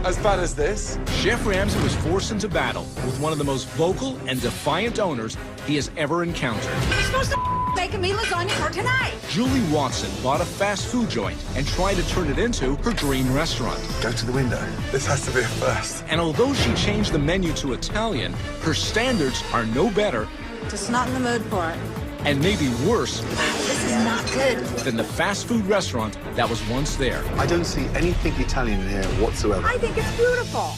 as bad as this. Chef Ramsay was forced into battle with one of the most vocal and defiant owners he has ever encountered. You're supposed to making me lasagna for tonight. Julie Watson bought a fast food joint and tried to turn it into her dream restaurant. Go to the window. This has to be a first. And although she changed the menu to Italian, her standards are no better, Just not in the mood for it. and maybe worse, This is not good. than the fast food restaurant that was once there. I don't see anything Italian in here whatsoever. I think it's beautiful.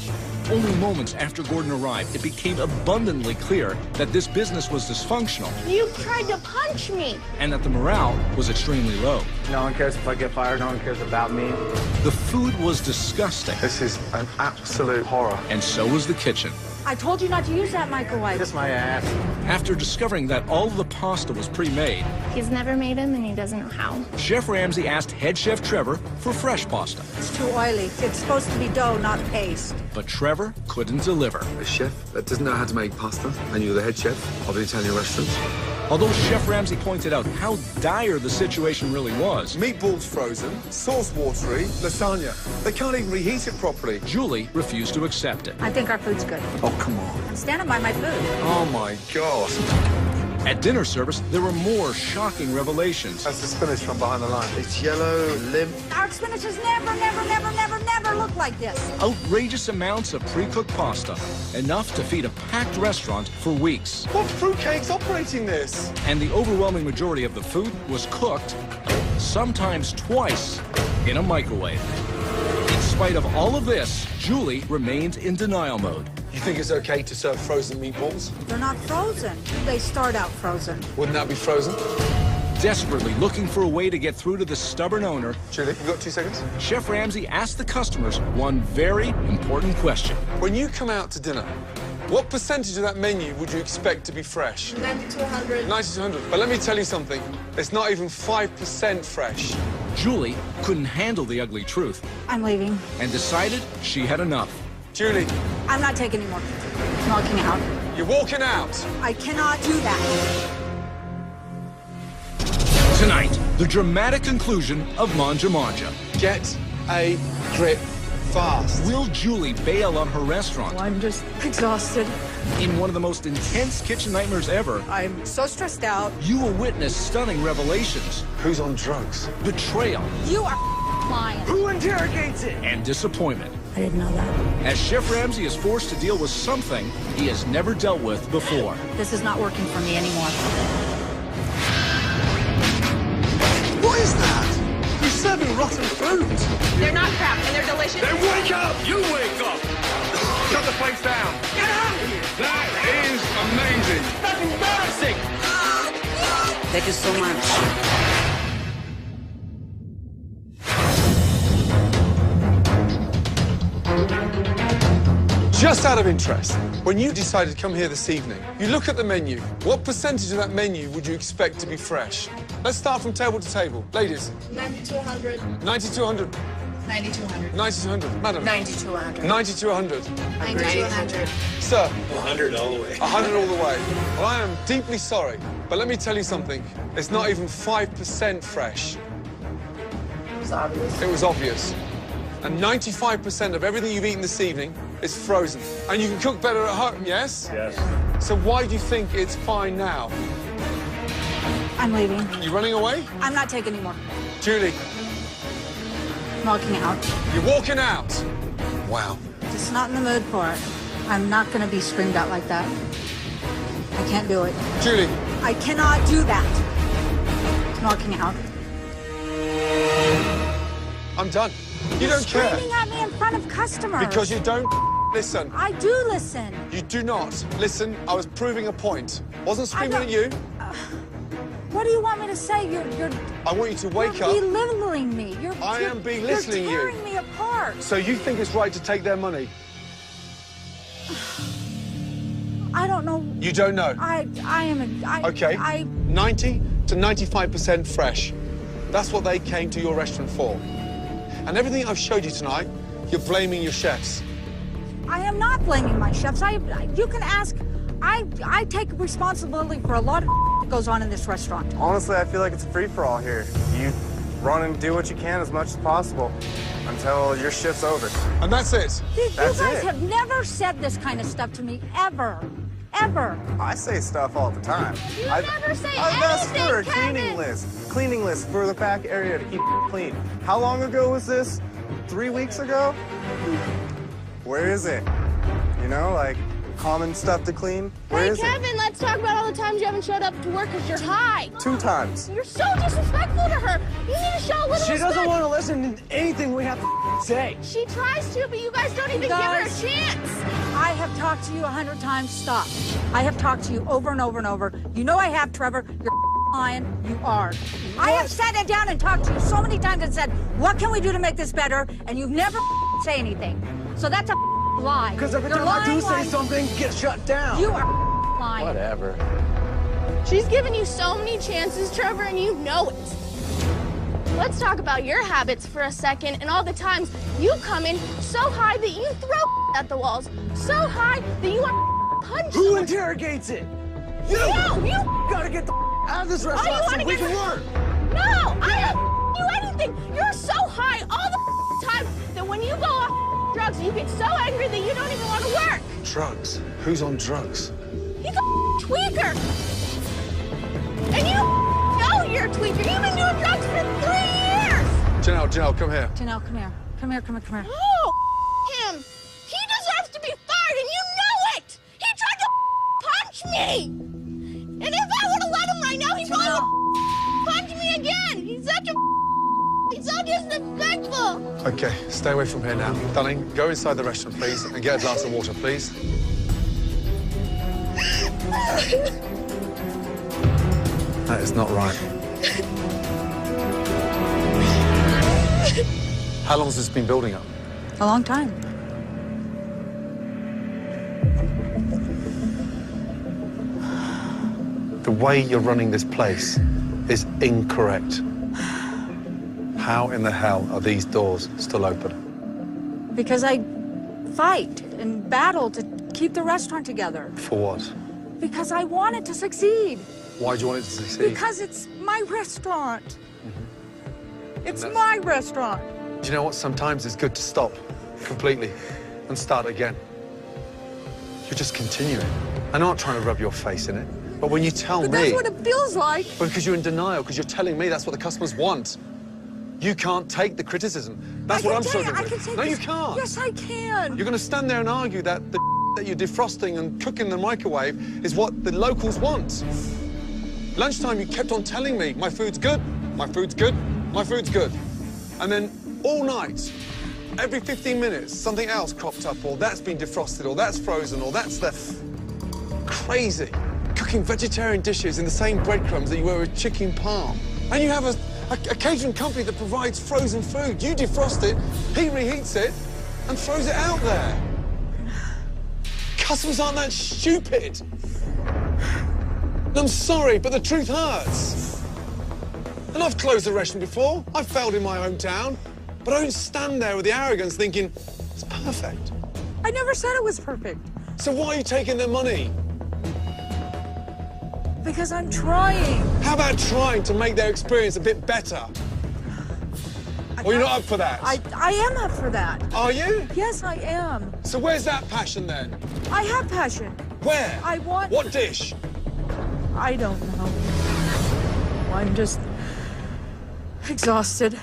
Only moments after Gordon arrived, it became abundantly clear that this business was dysfunctional You tried to punch me. and that the morale was extremely low. No one cares if I get fired. No one cares about me. The food was disgusting, This is an absolute horror. and so was the kitchen. I told you not to use that microwave. Kiss my ass. After discovering that all of the pasta was pre-made, He's never made them and he doesn't know how. Chef Ramsay asked head chef Trevor for fresh pasta. It's too oily. It's supposed to be dough, not paste. But Trevor couldn't deliver. A chef that doesn't know how to make pasta, and you're the head chef of an Italian restaurant. Although Chef Ramsay pointed out how dire the situation really was, Meatballs frozen, sauce watery, lasagna. They can't even reheat it properly. Julie refused to accept it. I think our food's good. Oh, come on. I'm standing by my food. Oh, my God. At dinner service, there were more shocking revelations. That's the spinach from behind the line. It's yellow, limp. Our spinach has never looked like this. Outrageous amounts of pre-cooked pasta, enough to feed a packed restaurant for weeks. What fruitcake's operating this? And the overwhelming majority of the food was cooked, sometimes twice, in a microwave. In spite of all of this, Julie remained in denial mode. You think it's okay to serve frozen meatballs? They're not frozen. They start out frozen. Wouldn't that be frozen? Desperately looking for a way to get through to the stubborn owner, Julie, you got 2 seconds? Chef Ramsay asked the customers one very important question. When you come out to dinner, what percentage of that menu would you expect to be fresh? 90 to 100. 90 to 100. But let me tell you something. It's not even 5% fresh. Julie couldn't handle the ugly truth I'm leaving. and decided she had enough. Julie, I'm not taking any more. I'm walking out. you're walking out. I cannot do that. Tonight, the dramatic conclusion of Manja Manja. Get a grip fast. Will Julie bail on her restaurant I'm just exhausted. in one of the most intense kitchen nightmares ever? I'm so stressed out. You will witness stunning revelations, Who's on drugs? betrayal, You are lying. Who interrogates it? and disappointment. I didn't know that. As Chef Ramsay is forced to deal with something he has never dealt with before. This is not working for me anymore. What is that? You're serving rotten fruit. They're not crap and they're delicious. Then wake up! You wake up! Shut the place down! Get out of here! That is amazing! That's embarrassing! Thank you so much. Just out of interest, when you decided to come here this evening, you look at the menu. What percentage of that menu would you expect to be fresh? Let's start from table to table. Ladies, 90 to 100. 90 to 100. 90 to 100. 90 to 100. Madam, 90 to 100. 90 to 100. 90 to 100. Sir, 100 all the way. 100 all the way. Well, I am deeply sorry, but let me tell you something. It's not even 5% fresh. It's obvious. It was obvious. And 95% of everything you've eaten this evening is frozen. And you can cook better at home, yes? Yes. So why do you think it's fine now? I'm leaving. You running away? I'm not taking any more. Julie, I'm walking out. you're walking out. Wow. Just not in the mood for it. I'm not going to be screamed at like that. I can't do it. Julie, I cannot do that. I'm walking out. I'm done. You don't care. Screaming at me in front of customers. Because you don't listen. I do listen. You do not listen. I was proving a point. Wasn't screaming don't- at you. What do you want me to say? You're I want you to wake you're up. belittling me. I am belittling you. You're tearing me apart. So you think it's right to take their money? I don't know. You don't know. I am a. Okay. 90 to 95% fresh. That's what they came to your restaurant for. And everything I've showed you tonight, you're blaming your chefs. I am not blaming my chefs. You can ask. I take responsibility for a lot of that goes on in this restaurant. Honestly, I feel like it's a free-for-all here. You run and do what you can as much as possible until your shift's over. And that's it. You That's guys it. have never said this kind of stuff to me, ever. Ever. I say stuff all the time. You I've never say asked for a anything, cleaning Kevin. list. Cleaning list for the back area to keep clean. How long ago was this? 3 weeks ago? Where is it? You know, like common stuff to clean? Where Hey, is Kevin, let's talk about all the times you haven't showed up to work because you're high. it? 2 times. You're so disrespectful to her. You need to show a little She respect. doesn't want to listen to anything we have to say. She tries to, but you guys don't even give her a Guys. chance. I have talked to you 100 times. Stop. I have talked to you over and over and over. You know I have, Trevor. You're lying. You are. I have sat it down and talked to you so many times and said, what can we do to make this better? And you've never say anything. So that's a lie. Because every You're time I do lying, say lying. something, get shut down. You are lying. Whatever. She's given you so many chances, Trevor, and you know it. Let's talk about your habits for a second and all the times you come in so high that you throw at the walls, so high that you want to punch Who someone. interrogates it? You! You Gotta get the out of this you restaurant wanna so we get can the- work. No, I don't you anything. You're so high all the time that when you go off drugs, you get so angry that you don't even want to work. Drugs? Who's on drugs? He's a tweaker. And you know you're a tweaker. You've been doing drugs for 3 years. Janelle, come here. Janelle, come here. Come here, come here, come here. Oh, him. He deserves to be fired, and you know it. He tried to punch me. And if I would have let him right now, he probably would punch me again. He's so disrespectful. Okay, stay away from here now. Darling, go inside the restaurant, please, and get a glass of water, please. That is not right. How long has this been building up? A long time. The way you're running this place is incorrect. How in the hell are these doors still open? Because I fight and battle to keep the restaurant together. For what? Because I want it to succeed. Why do you want it to succeed? Because it's my restaurant. It's That's- my restaurant. Do you know what? Sometimes it's good to stop completely and start again. You're just continuing. I'm not trying to rub your face in it, but when you tell But me... that's what it feels like. But because you're in denial, because you're telling me that's what the customers want. You can't take the criticism. That's what I'm struggling I with. can take No, you this. can't. Yes, I can. You're going to stand there and argue that the that you're defrosting and cooking in the microwave is what the locals want. Lunchtime, you kept on telling me, my food's good, my food's good, my food's good. And then all night, every 15 minutes, something else cropped up, or that's been defrosted, or that's frozen, or that's the... Crazy. Cooking vegetarian dishes in the same breadcrumbs that you were with chicken parm. And you have a catering company that provides frozen food. You defrost it, he reheats it, and throws it out there. Customers aren't that stupid. And I'm sorry, but the truth hurts. And I've closed a restaurant before. I've failed in my hometown. But I don't stand there with the arrogance thinking, it's perfect. I never said it was perfect. So why are you taking their money? Because I'm trying. How about trying to make their experience a bit better? Or you're not up for that? I am up for that. Are you? Yes, I am. So where's that passion then? I have passion. Where? I want... What dish? I don't know. I'm just exhausted.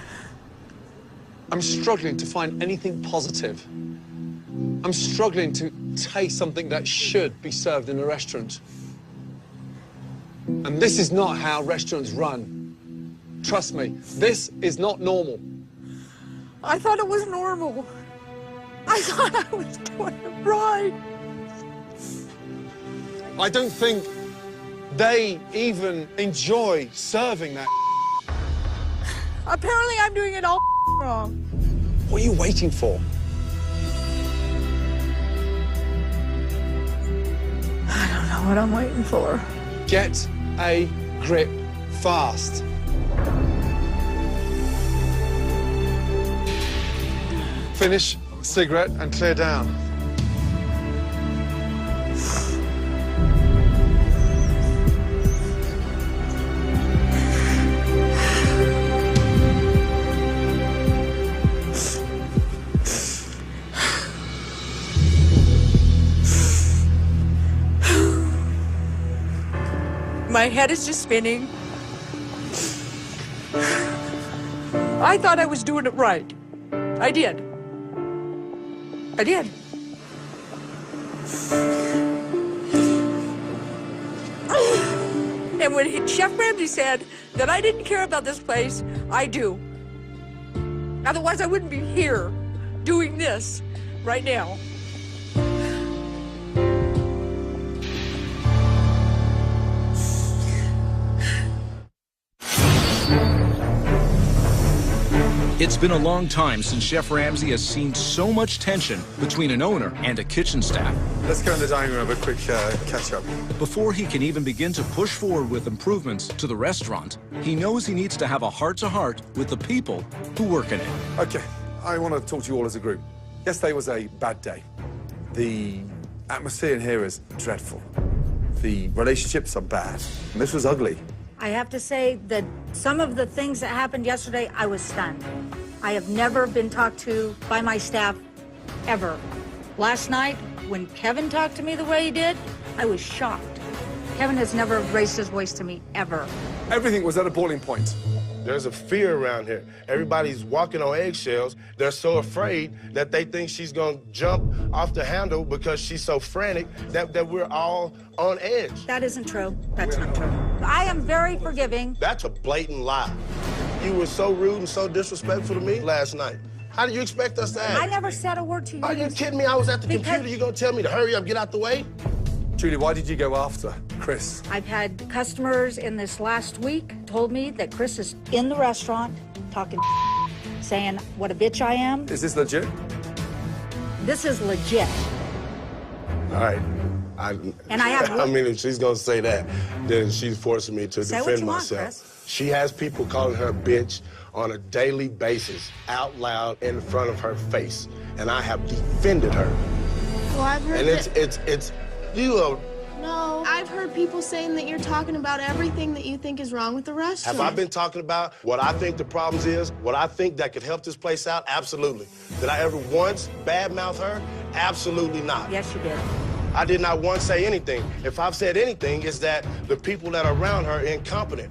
I'm struggling to find anything positive. I'm struggling to taste something that should be served in a restaurant. And this is not how restaurants run. Trust me, this is not normal. I thought it was normal. I thought I was doing it right. I don't think they even enjoy serving that. Apparently, I'm doing it all wrong. What are you waiting for? I don't know what I'm waiting for. Get a grip fast. Finish cigarette and clear down. My head is just spinning. I thought I was doing it right. I did. I did. And when Chef Ramsay said that I didn't care about this place, I do. Otherwise, I wouldn't be here doing this right now. It's been a long time since Chef Ramsay has seen so much tension between an owner and a kitchen staff. Let's go in the dining room, have a quick catch-up. Before he can even begin to push forward with improvements to the restaurant, he knows he needs to have a heart-to-heart with the people who work in it. Okay, I want to talk to you all as a group. Yesterday was a bad day. The atmosphere in here is dreadful. The relationships are bad. And this was ugly. I have to say that some of the things that happened yesterday, I was stunned. I have never been talked to by my staff, ever. Last night, when Kevin talked to me the way he did, I was shocked. Kevin has never raised his voice to me, ever. Everything was at a boiling point. There's a fear around here. Everybody's walking on eggshells. They're so afraid that they think she's gonna jump off the handle because she's so frantic that we're all on edge. That isn't true. That's not true. I am very forgiving. That's a blatant lie. You were so rude and so disrespectful to me last night. How do you expect us to act? I never said a word to you. Are you kidding me? I was at the computer. You gonna tell me to hurry up, get out the way? Julie, why did you go after Chris? I've had customers in this last week told me that Chris is in the restaurant talking, saying what a bitch I am. Is this legit? This is legit. All right. I mean, if she's gonna say that, then she's forcing me to defend myself. Chris. She has people calling her bitch on a daily basis, out loud in front of her face, and I have defended her. Well, I've heard it's you are. No, I've heard people saying that you're talking about everything that you think is wrong with the restaurant. Have I been talking about what I think the problems is, what I think that could help this place out? Absolutely. Did I ever once badmouth her? Absolutely not. Yes, you did. I did not once say anything. If I've said anything, it's that the people that are around her are incompetent.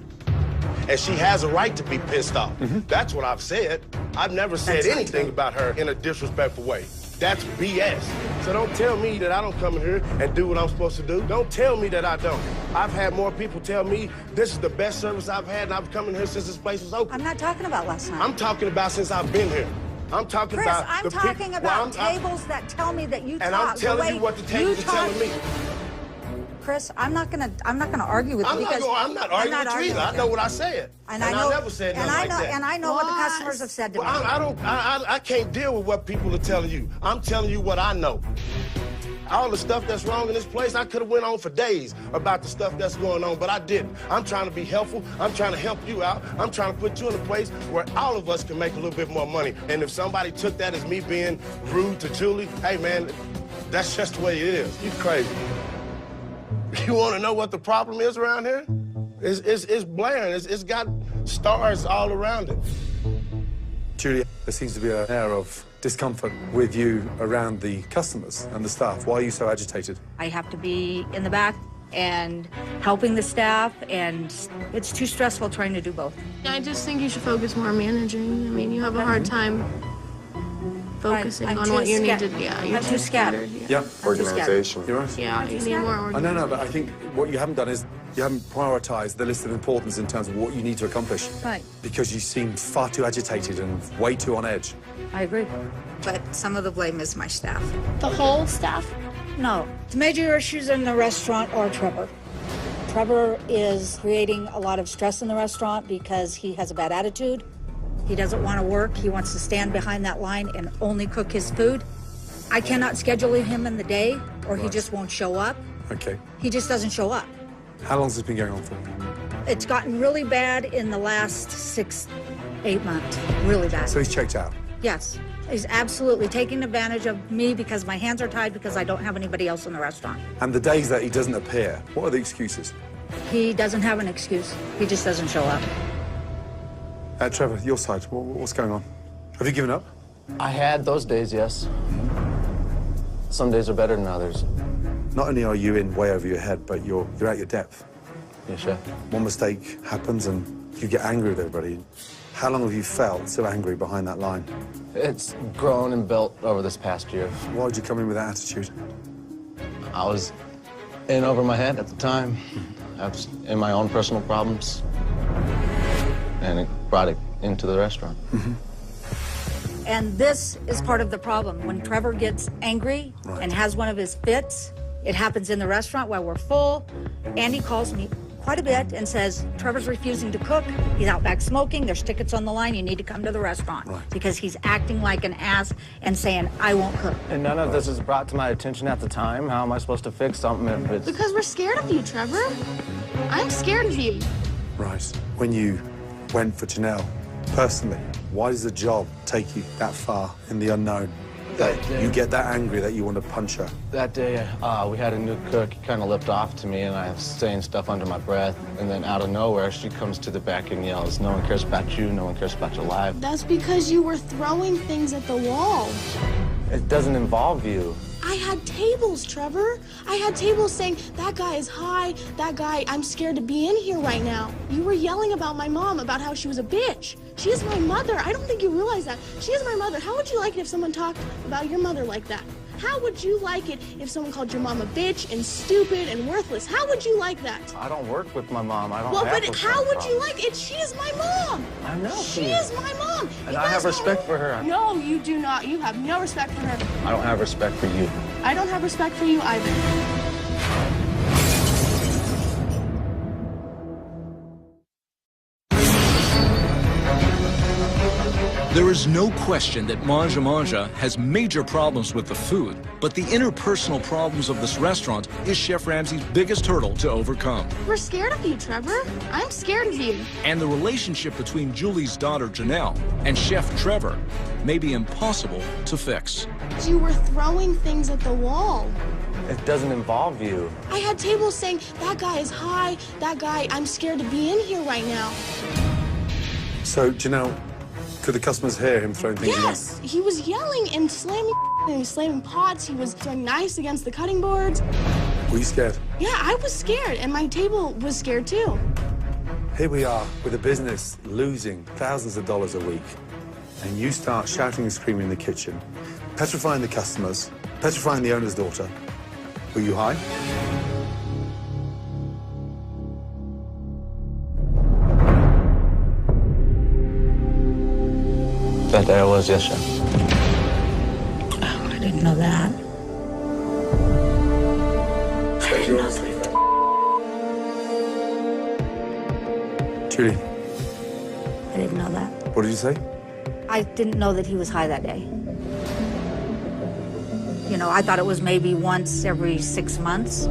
And she has a right to be pissed off. That's what I've said. I've never said anything about her in a disrespectful way. That's BS. So don't tell me that I don't come in here and do what I'm supposed to do. Don't tell me that I don't. I've had more people tell me this is the best service I've had, and I've come in here since this place was open. I'm not talking about last night. I'm talking about since I've been here. I'm talking Chris, about I'm talking about tables that tell me that you talk. And I'm telling you what the tables are telling me. Chris, I'm not gonna argue with you because I'm not arguing with you either. I know what I said. And I know, I never said nothing like that. And I know what the customers have said to me. I can't deal with what people are telling you. I'm telling you what I know. All the stuff that's wrong in this place, I could have went on for days about the stuff that's going on, but I didn't. I'm trying to be helpful. I'm trying to help you out. I'm trying to put you in a place where all of us can make a little bit more money. And if somebody took that as me being rude to Julie, hey, man, that's just the way it is. You crazy. You want to know what the problem is around here? It's blaring. It's got stars all around it. Julia, there seems to be an air of discomfort with you around the customers and the staff. Why are you so agitated? I have to be in the back and helping the staff, and it's too stressful trying to do both. I just think you should focus more on managing. I mean, you have a hard time focusing on what you need to do. Yeah, you're too scattered. Yeah. Organization. You're right. Yeah, you need more organization. No, but I think what you haven't done is you haven't prioritized the list of importance in terms of what you need to accomplish. Right. Because you seem far too agitated and way too on edge. I agree. But some of the blame is my staff. The whole staff? No. The major issues in the restaurant are Trevor. Trevor is creating a lot of stress in the restaurant because he has a bad attitude. He doesn't want to work. He wants to stand behind that line and only cook his food. I cannot schedule him in the day or he just won't show up. Okay. He just doesn't show up. How long has this been going on for? It's gotten really bad in the last 6-8 months. Really bad. So he's checked out? Yes. He's absolutely taking advantage of me because my hands are tied because I don't have anybody else in the restaurant. And the days that he doesn't appear, what are the excuses? He doesn't have an excuse. He just doesn't show up. Trevor, your side, what's going on? Have you given up? I had those days, yes. Some days are better than others. Not only are you in way over your head, but you're at your depth. Yes, chef. One mistake happens and you get angry with everybody. How long have you felt so angry behind that line? It's grown and built over this past year. Why did you come in with that attitude? I was in over my head at the time. I was in my own personal problems. And it brought it into the restaurant. And this is part of the problem. When Trevor gets angry and has one of his fits, it happens in the restaurant while we're full. Andy calls me quite a bit and says, Trevor's refusing to cook. He's out back smoking. There's tickets on the line. You need to come to the restaurant. Because he's acting like an ass and saying, I won't cook. And none of this is brought to my attention at the time. How am I supposed to fix something if it's... Because we're scared of you, Trevor. I'm scared of you. Right. When you went for Janelle, personally, why does the job take you that far in the unknown? That you get that angry that you want to punch her? That day, we had a new cook. He kind of lipped off to me, and I was saying stuff under my breath. And then out of nowhere, she comes to the back and yells, no one cares about you, no one cares about your life. That's because you were throwing things at the wall. It doesn't involve you. I had tables, Trevor. I had tables saying, that guy is high, that guy, I'm scared to be in here right now. You were yelling about my mom, about how she was a bitch. She is my mother. I don't think you realize that. She is my mother. How would you like it if someone talked about your mother like that? How would you like it if someone called your mom a bitch and stupid and worthless? How would you like that? I don't work with my mom. I don't Well, have but those how kind of would you problems. like it? She is my mom. I know She is my mom. And You I have guys respect don't- for her. No, you do not. You have no respect for her. I don't have respect for you. I don't have respect for you either. There is no question that Manja Manja has major problems with the food, but the interpersonal problems of this restaurant is Chef Ramsay's biggest hurdle to overcome. We're scared of you, Trevor. I'm scared of you. And the relationship between Julie's daughter Janelle and Chef Trevor may be impossible to fix. You were throwing things at the wall. It doesn't involve you. I had tables saying, that guy is high, that guy, I'm scared to be in here right now. So, Janelle, could the customers hear him throwing things in? Yes, he was yelling and slamming and he was slamming pots. He was throwing knives against the cutting boards. Were you scared? Yeah, I was scared, and my table was scared too. Here we are with a business losing thousands of dollars a week, and you start shouting and screaming in the kitchen, petrifying the customers, petrifying the owner's daughter. Were you high? That day I was, yes, chef. Oh, I didn't know that. I didn't know that. Julie, I didn't know that. what did you say? I didn't know that he was high that day. You know, I thought it was maybe once every 6 months.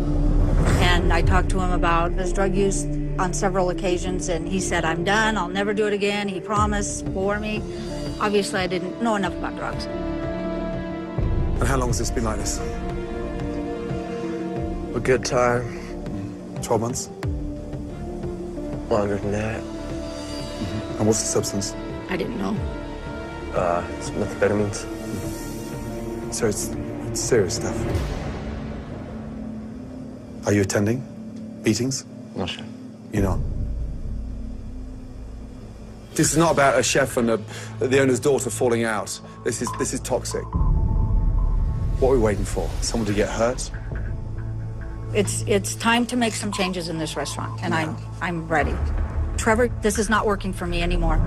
And I talked to him about his drug use on several occasions, and he said, I'm done, I'll never do it again. He promised for me. Obviously, I didn't know enough about drugs. And how long has this been like this? A good time. 12 months? Longer than that. And what's the substance? I didn't know. Some methamphetamines. So it's serious stuff. Are you attending meetings? No, chef. You're not? This is not about a chef and the owner's daughter falling out. This is toxic. What are we waiting for? Someone to get hurt? It's time to make some changes in this restaurant, and I'm ready. Trevor, this is not working for me anymore.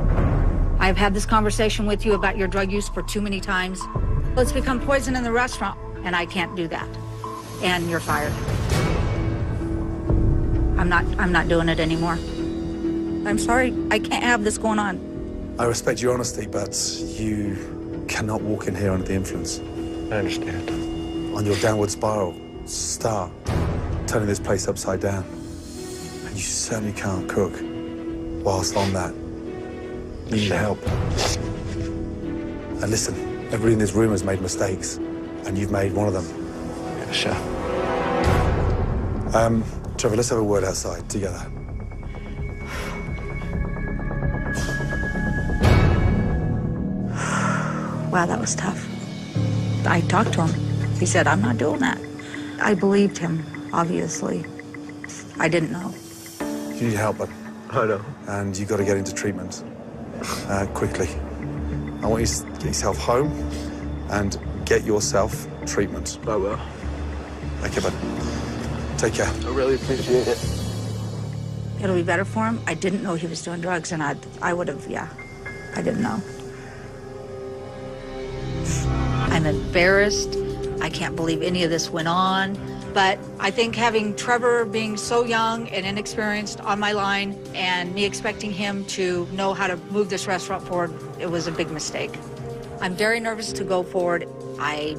I've had this conversation with you about your drug use for too many times. It's become poison in the restaurant, and I can't do that. And you're fired. I'm not doing it anymore. I'm sorry, I can't have this going on. I respect your honesty, but you cannot walk in here under the influence. I understand. On your downward spiral, start turning this place upside down. And you certainly can't cook whilst on that. You need help. And listen, everybody in this room has made mistakes, and you've made one of them. Yeah, chef. Trevor, let's have a word outside together. Wow, that was tough. I talked to him. He said, I'm not doing that. I believed him, obviously. I didn't know. You need help, bud. I know. And you got to get into treatment quickly. I want you to get yourself home and get yourself treatment. I will. Okay, bud. Take care. I really appreciate it. It'll be better for him. I didn't know he was doing drugs, and I would have, yeah. I didn't know. I'm embarrassed. I can't believe any of this went on. But I think having Trevor being so young and inexperienced on my line and me expecting him to know how to move this restaurant forward, it was a big mistake. I'm very nervous to go forward. I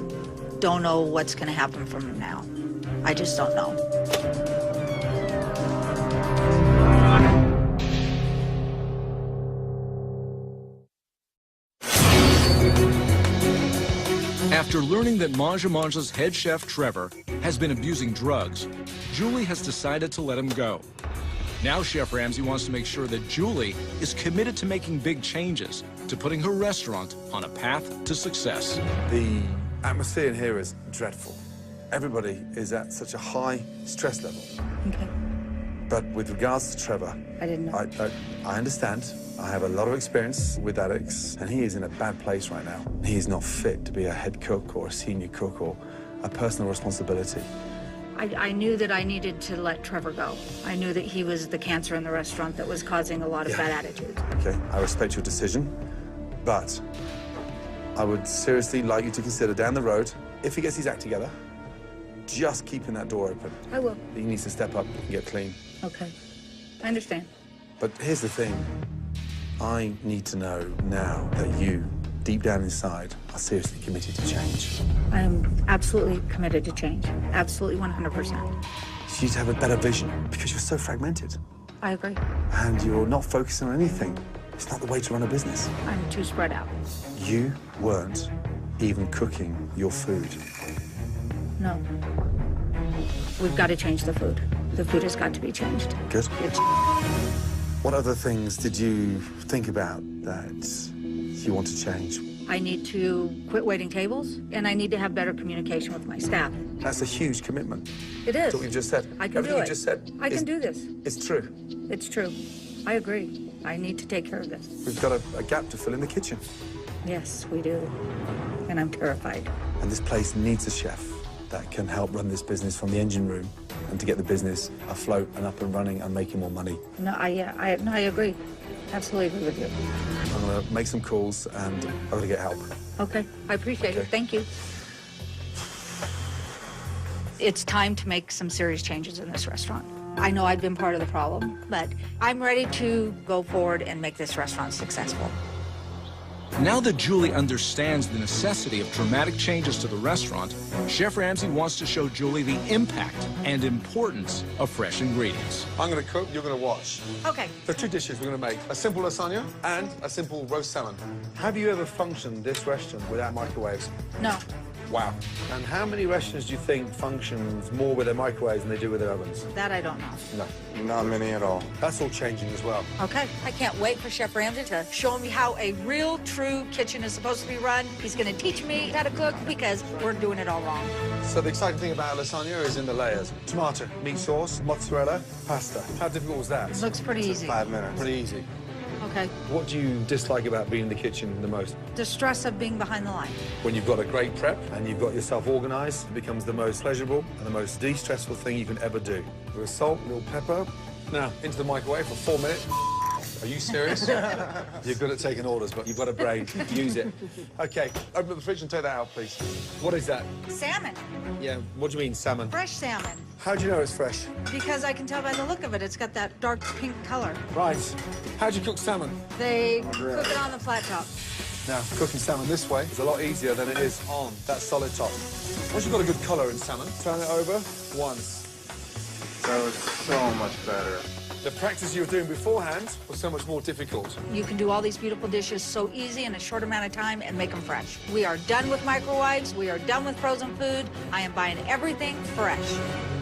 don't know what's going to happen from him now. I just don't know. After learning that Manja Manja's head chef, Trevor, has been abusing drugs, Julie has decided to let him go. Now Chef Ramsay wants to make sure that Julie is committed to making big changes, to putting her restaurant on a path to success. The atmosphere in here is dreadful. Everybody is at such a high stress level. Okay. But with regards to Trevor, I didn't know. I understand. I have a lot of experience with addicts, and he is in a bad place right now. He is not fit to be a head cook or a senior cook or a personal responsibility. I knew that I needed to let Trevor go. I knew that he was the cancer in the restaurant that was causing a lot of bad attitudes. Okay, I respect your decision, but I would seriously like you to consider down the road, if he gets his act together, just keeping that door open. I will. He needs to step up and get clean. Okay. I understand. But here's the thing. I need to know now that you, deep down inside, are seriously committed to change. I am absolutely committed to change. Absolutely 100%. You need to have a better vision because you're so fragmented. I agree. And you're not focusing on anything. It's not the way to run a business. I'm too spread out. You weren't even cooking your food. No. We've got to change the food. The food has got to be changed. Good. What other things did you think about that you want to change? I need to quit waiting tables, and I need to have better communication with my staff. That's a huge commitment. It is. That's what you just said. I can Everything do it. you just said. I can do this. It's true. It's true. I agree. I need to take care of this. We've got a gap to fill in the kitchen. Yes, we do. And I'm terrified. And this place needs a chef that can help run this business from the engine room and to get the business afloat and up and running and making more money. No, I agree. Absolutely agree with you. I'm going to make some calls and I've got to get help. Okay, I appreciate it. Thank you. It's time to make some serious changes in this restaurant. I know I've been part of the problem, but I'm ready to go forward and make this restaurant successful. Now that Julie understands the necessity of dramatic changes to the restaurant, Chef Ramsay wants to show Julie the impact and importance of fresh ingredients. I'm going to cook, you're going to watch. Okay. The two dishes we're going to make, a simple lasagna and a simple roast salmon. Have you ever functioned this restaurant without microwaves? No. Wow. And how many restaurants do you think functions more with their microwaves than they do with their ovens? That I don't know. No, not many at all. That's all changing as well. Okay. I can't wait for Chef Ramsay to show me how a real, true kitchen is supposed to be run. He's going to teach me how to cook because we're doing it all wrong. So the exciting thing about lasagna is in the layers. Tomato, meat sauce, mozzarella, pasta. How difficult was that? It looks pretty easy. 5 minutes. Pretty easy. Okay. What do you dislike about being in the kitchen the most? The stress of being behind the line. When you've got a great prep and you've got yourself organized, it becomes the most pleasurable and the most de-stressful thing you can ever do. A little salt, a little pepper. Now, into the microwave for 4 minutes. Are you serious? You're good at taking orders, but you've got a brain. Use it. Okay, Open the fridge and take that out, please. what is that? Salmon. Yeah, what do you mean, salmon? Fresh salmon. How do you know it's fresh? Because I can tell by the look of it, it's got that dark pink color. Right. How'd you cook salmon? They cook it on the flat top. Now, cooking salmon this way is a lot easier than it is on that solid top. Once you've got a good colour in salmon, Turn it over once. So it's so much better. the practice you were doing beforehand was so much more difficult. You can do all these beautiful dishes so easy in a short amount of time and make them fresh. We are done with microwaves. We are done with frozen food. I am buying everything fresh.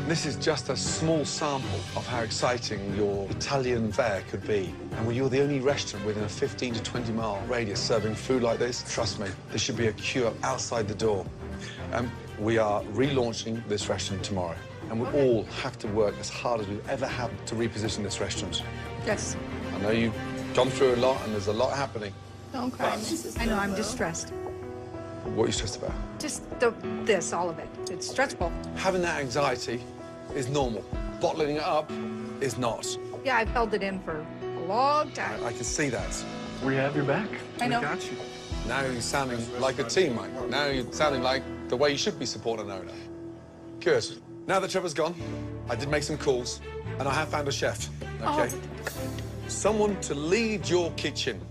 This is just a small sample of how exciting your Italian fare could be. And when you're the only restaurant within a 15 to 20-mile radius serving food like this, trust me, there should be a queue up outside the door. We are relaunching this restaurant tomorrow, and we all have to work as hard as we've ever had to reposition this restaurant. Yes. I know you've gone through a lot, and there's a lot happening. Don't cry, Mrs. I know, I'm distressed. What are you stressed about? Just this, all of it. It's stressful. Having that anxiety is normal. Bottling it up is not. Yeah, I've held it in for a long time. I can see that. We have your back. I know. We got you. Now you're sounding like a team, Mike. Now you're sounding like the way you should be supporting an owner. Good. Now that Trevor's gone, I did make some calls, and I have found a chef, okay? Someone to lead your kitchen.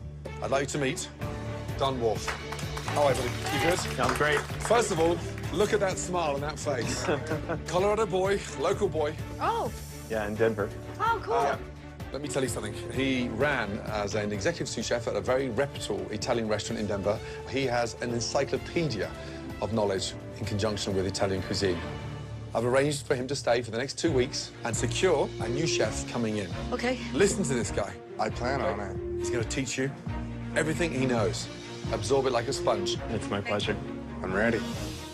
I'd like you to meet Don Wolf. How are you, buddy? You good? I'm great. First of all, look at that smile on that face. Colorado boy, local boy. Oh. Yeah, in Denver. Oh, cool. Let me tell you something. He ran as an executive sous chef at a very reputable Italian restaurant in Denver. He has an encyclopedia of knowledge in conjunction with Italian cuisine. I've arranged for him to stay for the next 2 weeks and secure a new chef coming in. Okay. Listen to this guy. I plan on it. He's going to teach you everything he knows. Absorb it like a sponge. It's my pleasure. I'm ready.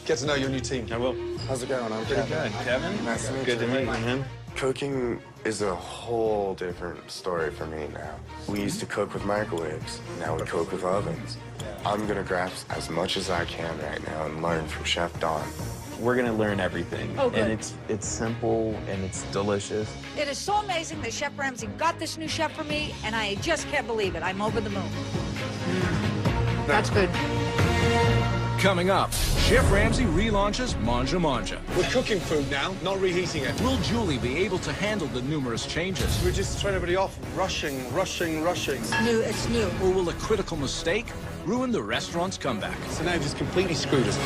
Get to know your new team. I will. How's it going? I'm Pretty Kevin. good. Kevin? Nice to meet Good you. to meet you, man. Cooking is a whole different story for me now. We used to cook with microwaves. Now we cook with ovens. I'm gonna grasp as much as I can right now and learn from Chef Don. We're gonna learn everything. Oh, good. And it's simple and it's delicious. It is so amazing that Chef Ramsay got this new chef for me, and I just can't believe it. I'm over the moon. That's good. Coming up, Chef Ramsay relaunches Manja Manja. We're cooking food now, not reheating it. Will Julie be able to handle the numerous changes? We just turn everybody off, rushing. It's new, it's new. Or will a critical mistake ruin the restaurant's comeback? So now you've just completely screwed us.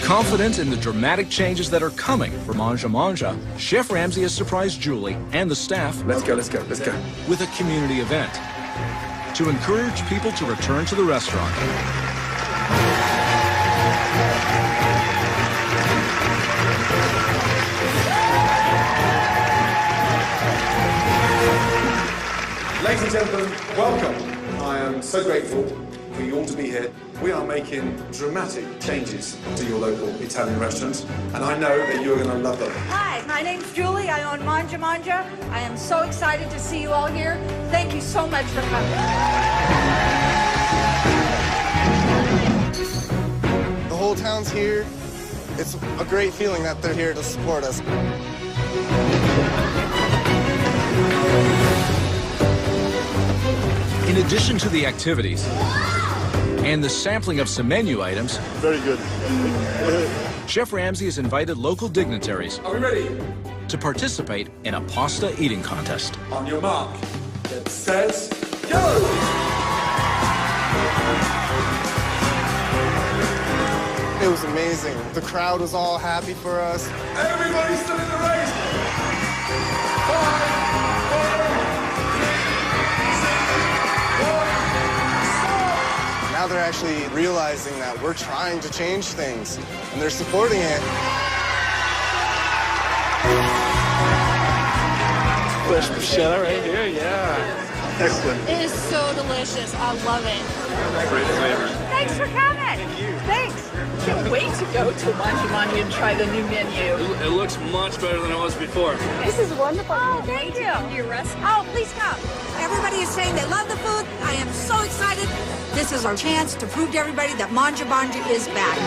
Confident in the dramatic changes that are coming for Manja Manja, Chef Ramsay has surprised Julie and the staff Let's go. with a community event to encourage people to return to the restaurant. Ladies and gentlemen, welcome. I am so grateful for you all to be here. We are making dramatic changes to your local Italian restaurant, and I know that you're going to love them. Hi, my name's Julie. I own Manja Manja. I am so excited to see you all here. Thank you so much for coming. The whole town's here. It's a great feeling that they're here to support us. In addition to the activities and the sampling of some menu items, Very good. Chef Ramsay has invited local dignitaries Are we ready? to participate in a pasta eating contest. On your mark. Get set, go! It was amazing. The crowd was all happy for us. Everybody's still in the race! 5, 4, 3, 2, 1, Now they're actually realizing that we're trying to change things, and they're supporting it. Fresh bruschetta right here, yeah. Excellent. It is so delicious. I love it. Great flavor. Thanks for coming. Thanks. Can't wait to go to Manja Manja and try the new menu. It looks much better than it was before. This is wonderful. Oh, thank you. Your restaurant. Oh, please come. Everybody is saying they love the food. I am so excited. This is our chance to prove to everybody that Manja Manja is back.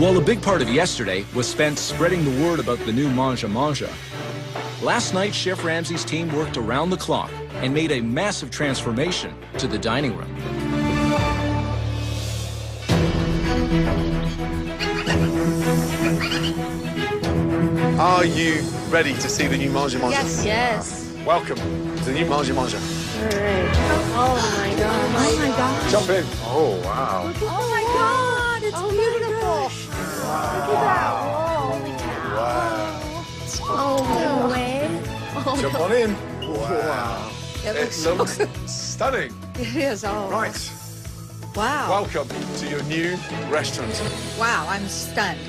While a big part of yesterday was spent spreading the word about the new Manja Manja, last night Chef Ramsay's team worked around the clock and made a massive transformation to the dining room. Are you ready to see the new Manja Manja? Yes. Yes. Welcome to the new Manja Manja. All right. Oh my god. Oh my God. Jump in. Oh, wow. Oh my God. It's beautiful. Look at that. Whoa. Oh, no way. Jump on in. Wow. It It looks looks stunning. It is. Oh. Right. Wow. Welcome to your new restaurant. Wow. I'm stunned.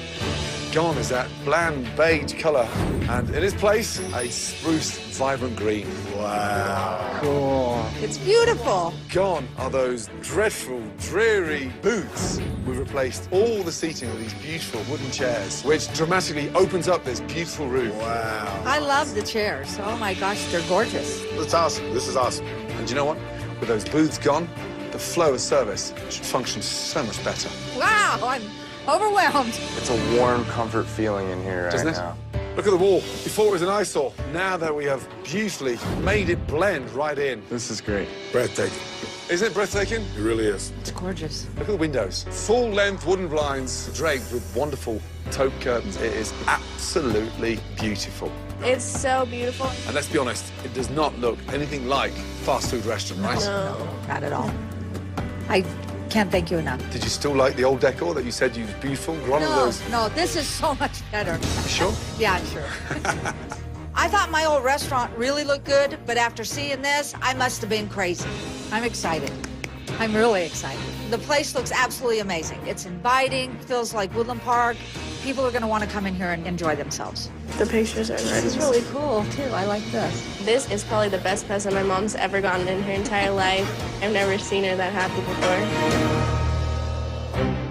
Gone is that bland beige color. And in its place, a spruced, vibrant green. Wow. Cool. It's beautiful. Gone are those dreadful, dreary booths. We've replaced all the seating with these beautiful wooden chairs, which dramatically opens up this beautiful room. Wow. I love the chairs. Oh my gosh, they're gorgeous. It's awesome. This is awesome. And you know what? With those booths gone, the flow of service should function so much better. Wow, I'm overwhelmed. It's a warm comfort feeling in here right Doesn't it? now. Look at the wall. Before it was an eyesore. Now that we have beautifully made it blend right in. This is great. Breathtaking. Isn't it breathtaking? It really is. It's gorgeous. Look at the windows. Full-length wooden blinds draped with wonderful taupe curtains. It is absolutely beautiful. It's so beautiful. And let's be honest, it does not look anything like fast food restaurant, right? No, not at all. I can't thank you enough. Did you still like the old decor that you said you was beautiful? One of those. No, this is so much better. You sure? Yeah, I'm sure. I thought my old restaurant really looked good, but after seeing this, I must have been crazy. I'm excited. I'm really excited. The place looks absolutely amazing. It's inviting, feels like Woodland Park. People are going to want to come in here and enjoy themselves. The pictures are nice. This is really cool, too. I like this. This is probably the best present my mom's ever gotten in her entire life. I've never seen her that happy before.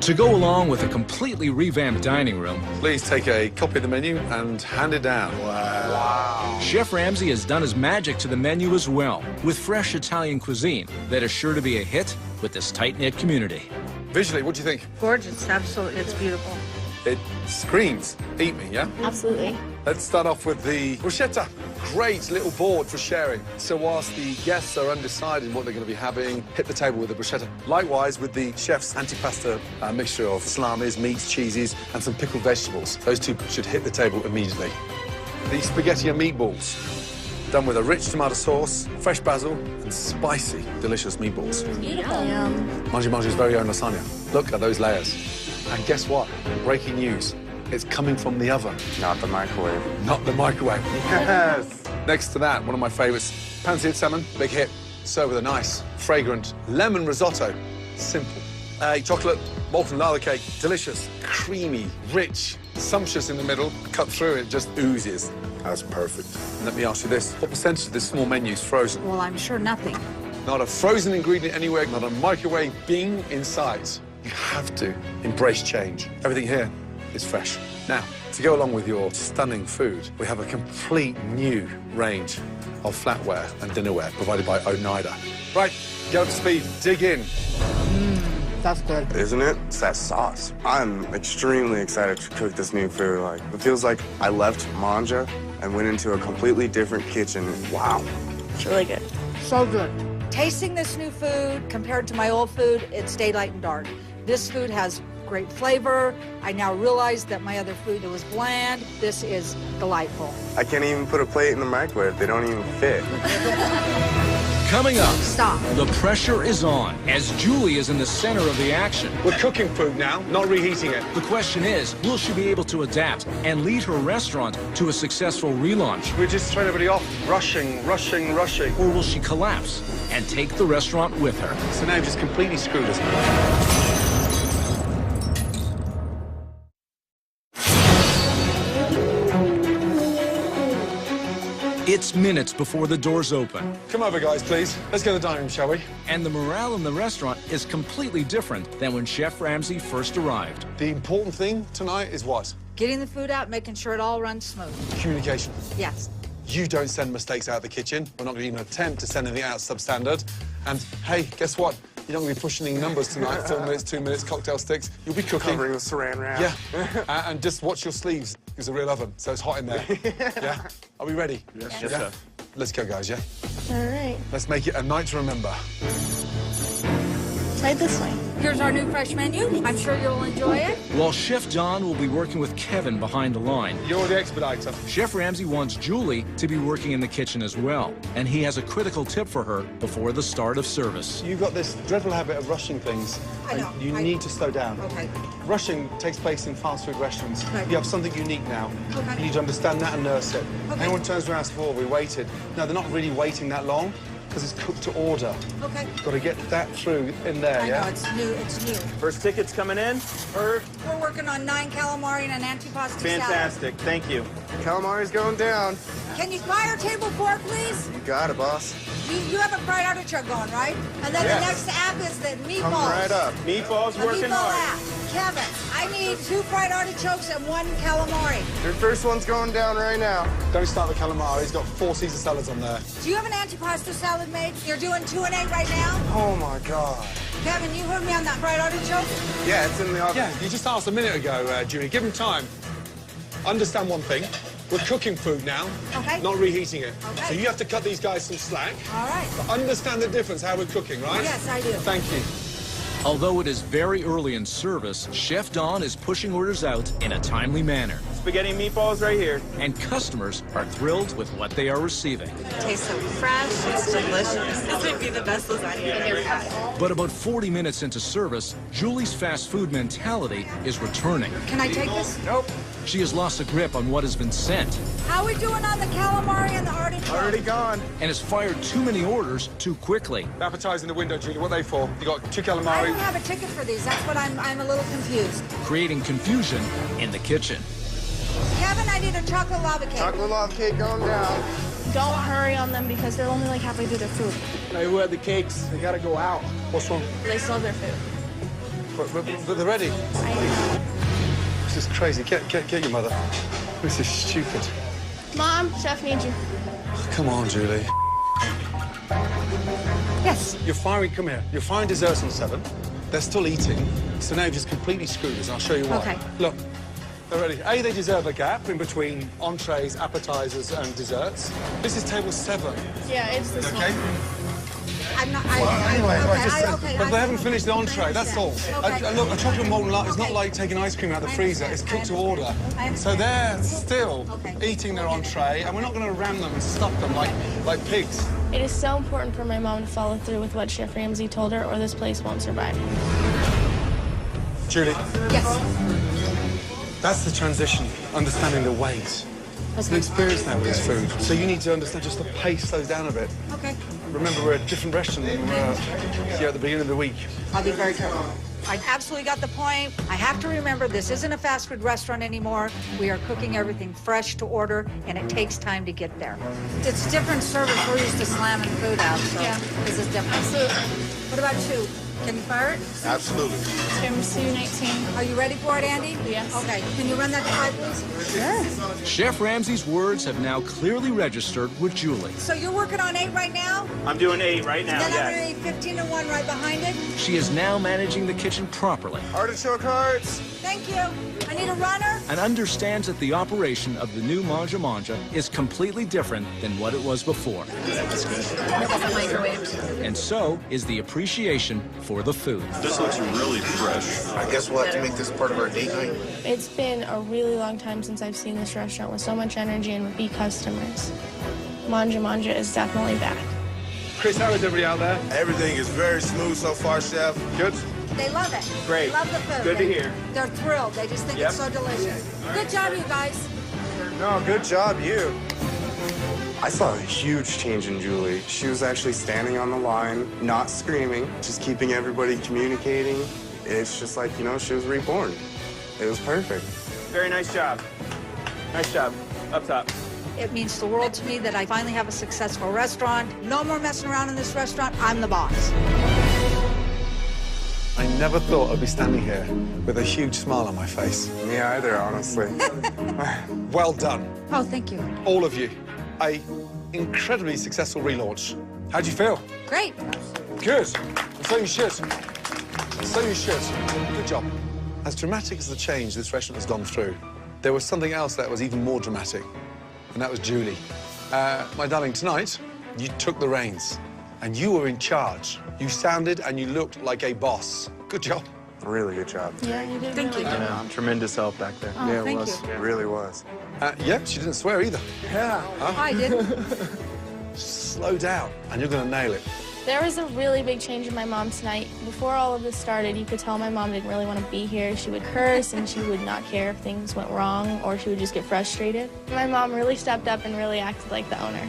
To go along with a completely revamped dining room, Please take a copy of the menu and hand it down. Wow. Chef Ramsay has done his magic to the menu as well, with fresh Italian cuisine that is sure to be a hit with this tight-knit community. Visually, what do you think? Gorgeous, absolutely. It's beautiful. It screams, eat me, yeah? Absolutely. Let's start off with the bruschetta. Great little board for sharing. So whilst the guests are undecided what they're going to be having, hit the table with the bruschetta. Likewise with the chef's antipasta mixture of salamis, meats, cheeses, and some pickled vegetables. Those two should hit the table immediately. The spaghetti and meatballs, done with a rich tomato sauce, fresh basil, and spicy, delicious meatballs. Beautiful. Mangi Mangi's very own lasagna. Look at those layers. And guess what? Breaking news. It's coming from the oven. Not the microwave. Not the microwave. Yes! Next to that, one of my favorites, pan-seared salmon, big hit. Served with a nice, fragrant lemon risotto. Simple. Chocolate, molten lava cake, delicious, creamy, rich, sumptuous in the middle. Cut through, it just oozes. That's perfect. And let me ask you this, what percentage of this small menu is frozen? Well, I'm sure nothing. Not a frozen ingredient anywhere, not a microwave being in sight. You have to embrace change. Everything here is fresh. Now, to go along with your stunning food, we have a complete new range of flatware and dinnerware provided by Oneida. Right, get up to speed, dig in. That's good. Isn't it? It's that sauce. I'm extremely excited to cook this new food. Like, it feels like I left Manja and went into a completely different kitchen. Wow. It's really good. So good. Tasting this new food compared to my old food, it's daylight and dark. This food has great flavor. I now realize that my other food was bland. This is delightful. I can't even put a plate in the microwave. They don't even fit. Coming up, Stop. the pressure is on as Julie is in the center of the action. We're cooking food now, not reheating it. The question is, will she be able to adapt and lead her restaurant to a successful relaunch? We're just throwing everybody off, rushing. Or will she collapse and take the restaurant with her? So now you've just completely screwed us. It's minutes before the doors open. Come over, guys, please. Let's go to the dining room, shall we? And the morale in the restaurant is completely different than when Chef Ramsay first arrived. The important thing tonight is what? Getting the food out, making sure it all runs smooth. Communication. Yes. You don't send mistakes out of the kitchen. We're not going to even attempt to send anything out substandard. And, hey, guess what? You're not going to be pushing any numbers tonight. 4 minutes, 2 minutes, cocktail sticks. You'll be cooking. Covering with saran wrap. Yeah. And just watch your sleeves. It's a real oven, so it's hot in there. Yeah? Are we ready? Yes, yeah? sir. Let's go, guys, yeah? All right. Let's make it a night to remember. Try this way. Here's our new fresh menu. I'm sure you'll enjoy it. While Chef Don will be working with Kevin behind the line, You're the expediter. Chef Ramsay wants Julie to be working in the kitchen as well. And he has a critical tip for her before the start of service. You've got this dreadful habit of rushing things. I know. You need to slow down. Okay. Rushing takes place in fast food restaurants. Okay. You have something unique now. Okay. You need to understand that and nurse it. Okay. Anyone turns around and says, oh, we waited. No, they're not really waiting that long. because it's cooked to order. Okay. Got to get that through in there, I yeah? know, it's new, it's new. First ticket's coming in. We're working on 9 calamari and an antipasto salad. Fantastic. Thank you. Calamari's going down. Can you fire table 4, please? You got it, boss. You have a fried artichoke going, right? And then Yes. the next app is the meatballs. Coming right up. Meatballs A working meatball hard. app. Kevin, I need 2 fried artichokes and 1 calamari. Your first one's going down right now. Don't start the calamari. He's got 4 Caesar salads on there. Do you have an antipasto salad made? You're doing 2 and 8 right now? Oh, my God. Kevin, you heard me on that fried artichoke? Yeah, it's in the oven. Yeah, you just asked a minute ago, Julie. Give him time. Understand one thing. We're cooking food now, Okay. not reheating it. Okay. So you have to cut these guys some slack. All right. But understand the difference, how we're cooking, right? Yes, I do. Thank you. Although it is very early in service, Chef Don is pushing orders out in a timely manner. Spaghetti and meatballs right here. And customers are thrilled with what they are receiving. It tastes so fresh, it's delicious. This would be the best lasagna. But about 40 minutes into service, Julie's fast food mentality is returning. Can I take this? Nope. She has lost a grip on what has been sent How are we doing on the calamari and the artichoke? Already gone. and has fired too many orders too quickly. Appetizer in the window, Julie. What are they for? You got 2 calamari. I don't have a ticket for these. That's what I'm a little confused. Creating confusion in the kitchen. Kevin, I need a chocolate lava cake. Chocolate lava cake going down. Don't hurry on them because they're only like halfway through their food. Hey, who had the cakes? They gotta go out. What's wrong? They still have their food. But they're ready. I know. This is crazy. Get your mother. This is stupid. Mom, chef needs you. Come on, Julie. Yes. You're firing, come here. You're firing desserts on 7. They're still eating. So now you've just completely screwed us. I'll show you why. Okay. Look, they're ready. A, they deserve a gap in between entrees, appetizers, and desserts. This is table 7. Yeah, it's this Okay? I'm not. But they haven't finished the entree, that's all. Okay. Look, a chocolate molten lava is not Okay. like taking ice cream out of the freezer. It's cooked to order. I understand. So they're still Okay. eating their entree, and we're not going to ram them and stuff them like pigs. It is so important for my mom to follow through with what Chef Ramsay told her, or this place won't survive. Julie, Yes. that's the transition, understanding the ways. It's an experience now with this food. So you need to understand just the pace slows down a bit. Okay. Remember, we're a different restaurant than we were here at the beginning of the week. I'll be very careful. I absolutely got the point. I have to remember this isn't a fast food restaurant anymore. We are cooking everything fresh to order, and it takes time to get there. It's different service. We're used to slamming food out, so this is different. Absolutely. What about 2? Can you fire it? Absolutely. Tiramisu 19. Are you ready for it, Andy? Yes. Okay. Can you run that to 5, please? Sure. Chef Ramsay's words have now clearly registered with Julie. So you're working on 8 right now? I'm doing 8 right now, Then I'm yes. going to need 15 and 1 right behind it. She is now managing the kitchen properly Artichoke hearts. Thank you. I need a runner. and understands that the operation of the new Manja Manja is completely different than what it was before. It wasn't microwaved. And so is the appreciation for the food. This looks really fresh. I guess we'll have to make this part of our date night. It's been a really long time since I've seen this restaurant with so much energy and repeat customers. Manja Manja is definitely back. Chris, how is everybody out there? Everything is very smooth so far, Chef. Good? They love it. Great. They love the food. Good to hear. They're thrilled. They just think Yep. it's so delicious. Good job, you guys. No, good job, you. I saw a huge change in Julie. She was actually standing on the line, not screaming, just keeping everybody communicating. It's just like, you know, she was reborn. It was perfect. Very nice job. Nice job. Up top. It means the world to me that I finally have a successful restaurant. No more messing around in this restaurant. I'm the boss. I never thought I'd be standing here with a huge smile on my face. Me either, honestly. Well done, Oh, thank you. all of you. A incredibly successful relaunch. How'd you feel? Great. Good. And so you should. So you should. Good job. As dramatic as the change this restaurant has gone through, there was something else that was even more dramatic, and that was Julie. My darling, tonight, you took the reins, and you were in charge. You sounded and you looked like a boss. Good job. Really good job. Yeah, you did Thank really you. good. Yeah, tremendous help back there. Oh, Yeah, it thank was. you. It really was. Yeah, she didn't swear either. Yeah. I did. Slow down, and you're going to nail it. There was a really big change in my mom tonight. Before all of this started, you could tell my mom didn't really want to be here. She would curse and she would not care if things went wrong or she would just get frustrated. My mom really stepped up and really acted like the owner.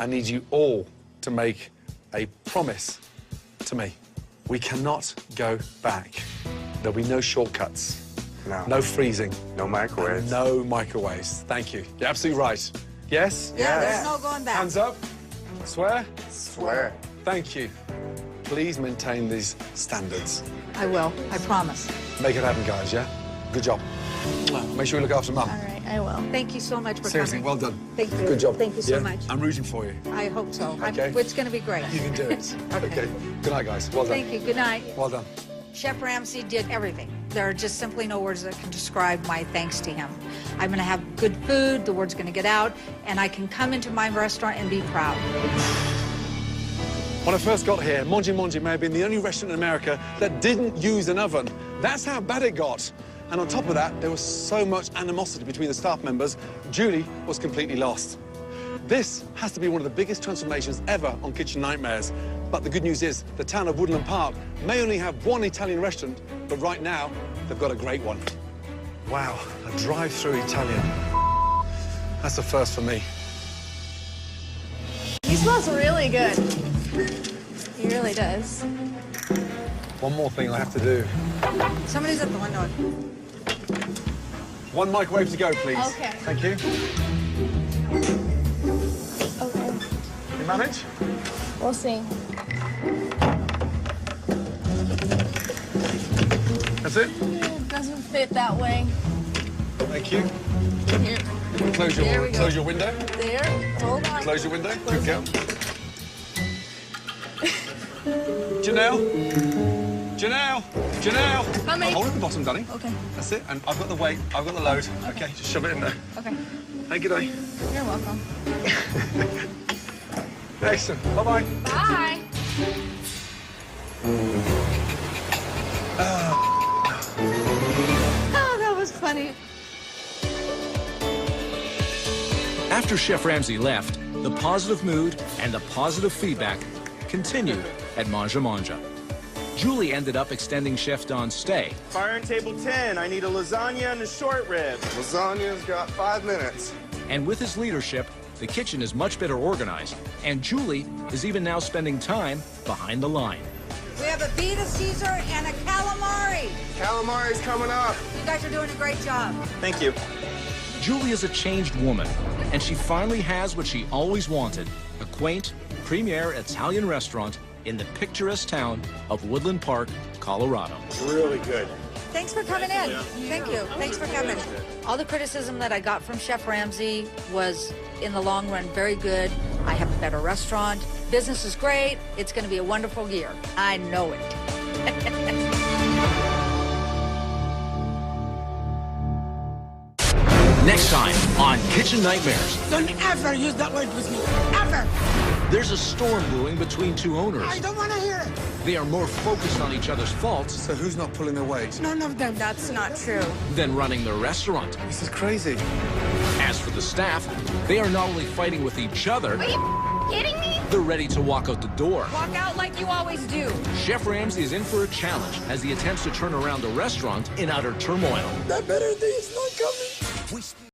I need you all to make a promise to me. We cannot go back. There'll be no shortcuts. No. No freezing. No microwaves. No microwaves. Thank you. You're absolutely right. Yes? Yeah, there's no going back. Hands up. Swear? Swear. Thank you. Please maintain these standards. I will. I promise. Make it happen, guys, yeah? Good job. Make sure you look after Mum. All right, I will. Thank you so much for Seriously, coming. well done. Thank you. Good job. Thank you so Yeah? much. I'm rooting for you. I hope so. Okay. It's going to be great. You can do it. Okay. Good night, guys. Well done. Thank you. Good night. Well done. Chef Ramsay did everything. There are just simply no words that can describe my thanks to him. I'm going to have good food, the word's going to get out, and I can come into my restaurant and be proud. When I first got here, Monji Monji may have been the only restaurant in America that didn't use an oven. That's how bad it got. And on top of that, there was so much animosity between the staff members, Julie was completely lost. This has to be one of the biggest transformations ever on Kitchen Nightmares. But the good news is, the town of Woodland Park may only have one Italian restaurant, but right now, they've got a great one. Wow, a drive-through Italian. That's a first for me. He smells really good. He really does. One more thing I have to do. Somebody's at the window. One microwave to go, please. Okay. Thank you. Okay. You manage? We'll see. That's it? It doesn't fit that way. Thank you. Here. Close your window. There. Hold on. Close your window. Good girl. Janelle. Janelle. Janelle. Coming. Hold at the bottom, darling. Okay. That's it. And I've got the weight. I've got the load. Okay, just shove it in there. Okay. Hey, good day. You're welcome. Excellent. Bye-bye. Bye. Oh, that was funny. After Chef Ramsay left, the positive mood and the positive feedback continued at Manja Manja. Julie ended up extending Chef Don's stay. Fire on table 10. I need a lasagna and a short rib. Lasagna's got 5 minutes. And with his leadership, the kitchen is much better organized. And Julie is even now spending time behind the line. We have a Vita Caesar and a calamari. Calamari's coming up. You guys are doing a great job. Thank you. Julie is a changed woman, and she finally has what she always wanted, a quaint, premier Italian restaurant in the picturesque town of Woodland Park, Colorado. Really good. Thanks for coming in. Thank you. Thanks for coming. All the criticism that I got from Chef Ramsay was, in the long run, very good. I have a better restaurant. Business is great. It's going to be a wonderful year. I know it. Next time on Kitchen Nightmares. Don't ever use that word with me. Ever. There's a storm brewing between two owners. I don't want to hear it. They are more focused on each other's faults. So who's not pulling their weight? None of them. That's not true. Than running their restaurant. This is crazy. As for the staff, they are not only fighting with each other, Are you kidding me? they're ready to walk out the door. Walk out like you always do. Chef Ramsay is in for a challenge as he attempts to turn around the restaurant in utter turmoil. That better thing's not coming.